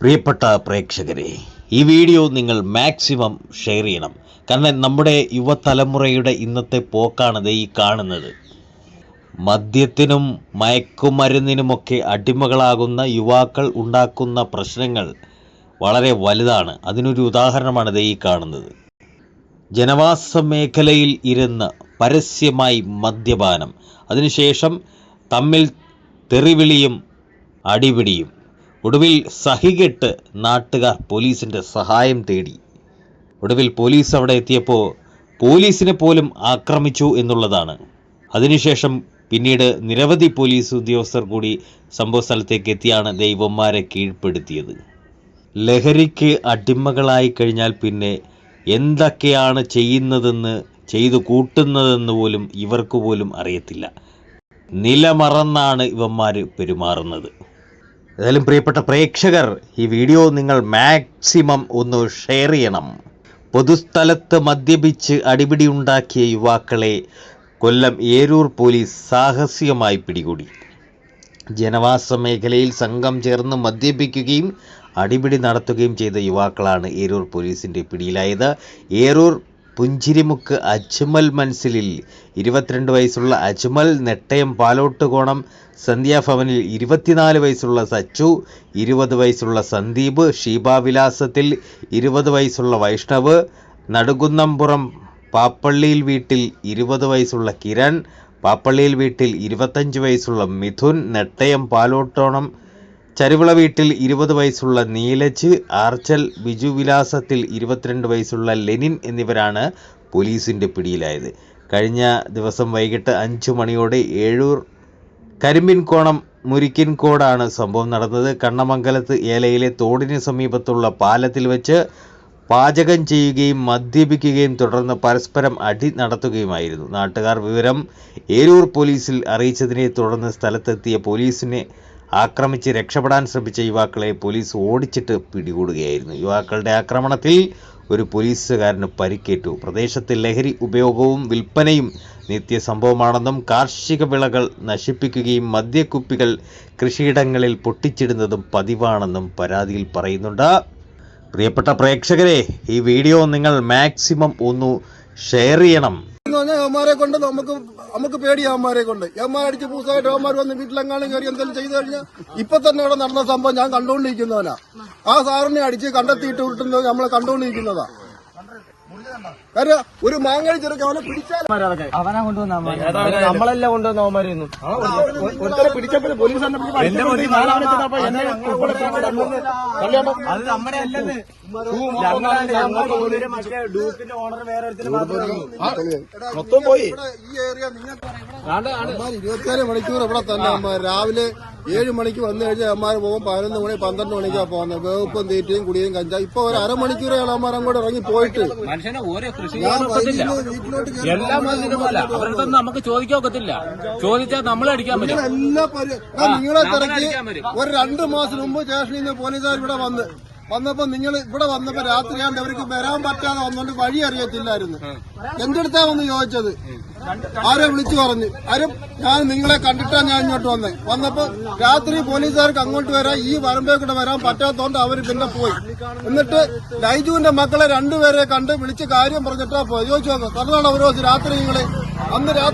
പ്രിയപ്പെട്ട പ്രേക്ഷകരെ, ഈ വീഡിയോ നിങ്ങൾ മാക്സിമം ഷെയർ ചെയ്യണം. കാരണം നമ്മുടെ യുവതലമുറയുടെ ഇന്നത്തെ പോക്കാണ് ഈ കാണുന്നത്. മദ്യത്തിനും മയക്കുമരുന്നിനുമൊക്കെ അടിമകളാകുന്ന യുവാക്കൾ ഉണ്ടാക്കുന്ന പ്രശ്നങ്ങൾ വളരെ വലുതാണ്. അതിനൊരു ഉദാഹരണമാണ് ഈ കാണുന്നത്. ജനവാസ മേഖലയിൽ ഇരുന്ന് പരസ്യമായി മദ്യപാനം, അതിനുശേഷം തമ്മിൽ തെറിവിളിയും അടിപിടിയും. ഒടുവിൽ സഹികെട്ട് നാട്ടുകാർ പോലീസിൻ്റെ സഹായം തേടി. ഒടുവിൽ പോലീസ് അവിടെ എത്തിയപ്പോൾ പോലീസിനെ പോലും ആക്രമിച്ചു എന്നുള്ളതാണ്. അതിനുശേഷം പിന്നീട് നിരവധി പോലീസ് ഉദ്യോഗസ്ഥർ കൂടി സംഭവ സ്ഥലത്തേക്ക് എത്തിയാണ് ദൈവന്മാരെ കീഴ്പ്പെടുത്തിയത്. ലഹരിക്ക് അടിമകളായി കഴിഞ്ഞാൽ പിന്നെ എന്തൊക്കെയാണ് ചെയ്യുന്നതെന്ന്, ചെയ്തു കൂട്ടുന്നതെന്ന് പോലും ഇവർക്ക് പോലും അറിയത്തില്ല. നിലമറന്നാണ് ഇവന്മാർ പെരുമാറുന്നത്. ഏതായാലും പ്രിയപ്പെട്ട പ്രേക്ഷകർ, ഈ വീഡിയോ നിങ്ങൾ മാക്സിമം ഒന്ന് ഷെയർ ചെയ്യണം. പൊതുസ്ഥലത്ത് മദ്യപിച്ച് അടിപിടി ഉണ്ടാക്കിയ യുവാക്കളെ കൊല്ലം ഏരൂർ പോലീസ് സാഹസികമായി പിടികൂടി. ജനവാസ മേഖലയിൽ സംഘം ചേർന്ന് മദ്യപിക്കുകയും അടിപിടി നടത്തുകയും ചെയ്ത യുവാക്കളാണ് ഏരൂർ പോലീസിൻ്റെ പിടിയിലായത്. ഏരൂർ പുഞ്ചിരിമുക്ക് അജ്മൽ മൻസിലിൽ 22 വയസ്സുള്ള അജ്മൽ, നെട്ടയം പാലോട്ടുകോണം സന്ധ്യാഭവനിൽ 24 വയസ്സുള്ള സച്ചു, 20 വയസ്സുള്ള സന്ദീപ്, ഷീബാവിലാസത്തിൽ 20 വയസ്സുള്ള വൈഷ്ണവ്, നടുകുന്നംപുറം പാപ്പള്ളിയിൽ വീട്ടിൽ 20 വയസ്സുള്ള കിരൺ, പാപ്പള്ളിയിൽ വീട്ടിൽ 25 വയസ്സുള്ള മിഥുൻ, നെട്ടയം പാലോട്ടോണം ചരുവിള വീട്ടിൽ 20 വയസ്സുള്ള നീലജ്, ആർച്ചൽ ബിജു വിലാസത്തിൽ 22 വയസ്സുള്ള ലെനിൻ എന്നിവരാണ് പോലീസിൻ്റെ പിടിയിലായത്. കഴിഞ്ഞ ദിവസം വൈകിട്ട് 5 മണിയോടെ ഏഴൂർ കരിമ്പിൻകോണം മുരിക്കിൻകോടാണ് സംഭവം നടന്നത്. കണ്ണമംഗലത്ത് ഏലയിലെ തോടിന് സമീപത്തുള്ള പാലത്തിൽ വെച്ച് പാചകം ചെയ്യുകയും മദ്യപിക്കുകയും തുടർന്ന് പരസ്പരം അടി നടത്തുകയുമായിരുന്നു. നാട്ടുകാർ വിവരം ഏരൂർ പോലീസിൽ അറിയിച്ചതിനെ തുടർന്ന് സ്ഥലത്തെത്തിയ പോലീസിനെ ആക്രമിച്ച് രക്ഷപ്പെടാൻ ശ്രമിച്ച യുവാക്കളെ പോലീസ് ഓടിച്ചിട്ട് പിടികൂടുകയായിരുന്നു. യുവാക്കളുടെ ആക്രമണത്തിൽ ഒരു പോലീസുകാരന് പരിക്കേറ്റു. പ്രദേശത്ത് ലഹരി ഉപയോഗവും വിൽപ്പനയും നിത്യസംഭവമാണെന്നും കാർഷിക വിളകൾ നശിപ്പിക്കുകയും മദ്യക്കുപ്പികൾ കൃഷിയിടങ്ങളിൽ പൊട്ടിച്ചിടുന്നതും പതിവാണെന്നും പരാതിയിൽ പറയുന്നുണ്ട്. പ്രിയപ്പെട്ട പ്രേക്ഷകരെ, ഈ വീഡിയോ നിങ്ങൾ മാക്സിമം ഒന്ന് ഷെയർ ചെയ്യണം. യവന്മാരെ കൊണ്ട് നമുക്ക് പേടിയാ. യവന്മാരെ കൊണ്ട് യവന്മാരടിച്ച് പൂസായിട്ട് യവന്മാർ വന്ന് വീട്ടിലെങ്ങാനും കയറി എന്തെങ്കിലും ചെയ്തു കഴിഞ്ഞാൽ ഇപ്പൊ തന്നെ ഇവിടെ നടന്ന സംഭവം ഞാൻ കണ്ടുകൊണ്ടിരിക്കുന്നവനാ. ആ സാറിനെ അടിച്ച് കണ്ടെത്തിയിട്ട് വിട്ടുന്നത് നമ്മളെ കണ്ടുകൊണ്ടിരിക്കുന്നതാ. കാരണം ഒരു മാങ്ങടി ചെറുക്ക് അവനെ പിടിച്ചാൽ അവനെ കൊണ്ടുവന്ന നമ്മളെല്ലാം കൊണ്ടുവന്ന അവന്മാരെയൊന്നും പിടിച്ചപ്പോൾ പോലീസ് മൊത്തം പോയി. ഈ ഏരിയ നിങ്ങൾക്ക് 24 മണിക്കൂർ ഇവിടെ തന്നെ. രാവിലെ 7 മണിക്ക് വന്നു കഴിഞ്ഞാൽ അമ്മാര് പോകും. 11 മണി 12 മണിക്കാ പോകുന്നത്. വേപ്പും തീറ്റയും കുടിയും കഞ്ചാ. ഇപ്പൊ ഒരു അരമണിക്കൂറാണ് അമ്മാർ അങ്ങോട്ട് ഇറങ്ങി പോയിട്ട്. നമുക്ക് ചോദിക്കൊക്കത്തില്ല. ചോദിച്ചാൽ നമ്മളെ അടിക്കാൻ പറ്റും. നിങ്ങളെ തിരക്കി ഒരു 2 മാസം മുമ്പ് സ്റ്റേഷനിൽ നിന്ന് പോലീസുകാർ ഇവിടെ വന്നപ്പോ നിങ്ങൾ ഇവിടെ വന്നപ്പോ രാത്രിയാണ്ട് അവർക്ക് വരാൻ പറ്റാതെ വന്നോണ്ട് വഴി അറിയത്തില്ലായിരുന്നു. എന്റെ അടുത്താ വന്ന് ചോദിച്ചത്. ആരെ വിളിച്ചു പറഞ്ഞു. ആരും ഞാൻ നിങ്ങളെ കണ്ടിട്ടാ ഞാൻ ഇങ്ങോട്ട് വന്നപ്പോ രാത്രി പോലീസുകാർക്ക് അങ്ങോട്ട് വരാൻ ഈ വരമ്പേ കൂടെ വരാൻ പറ്റാത്തോണ്ട് അവര് പിന്നെ പോയി. എന്നിട്ട് ലൈജുവിന്റെ മക്കളെ 2 പേരെ കണ്ട് വിളിച്ച് കാര്യം പറഞ്ഞിട്ടാ പോയി. ചോദിച്ചു നോക്കാം. തന്നാണ് ഒരു ദിവസം രാത്രി നിങ്ങള് അന്ന് രാത്രി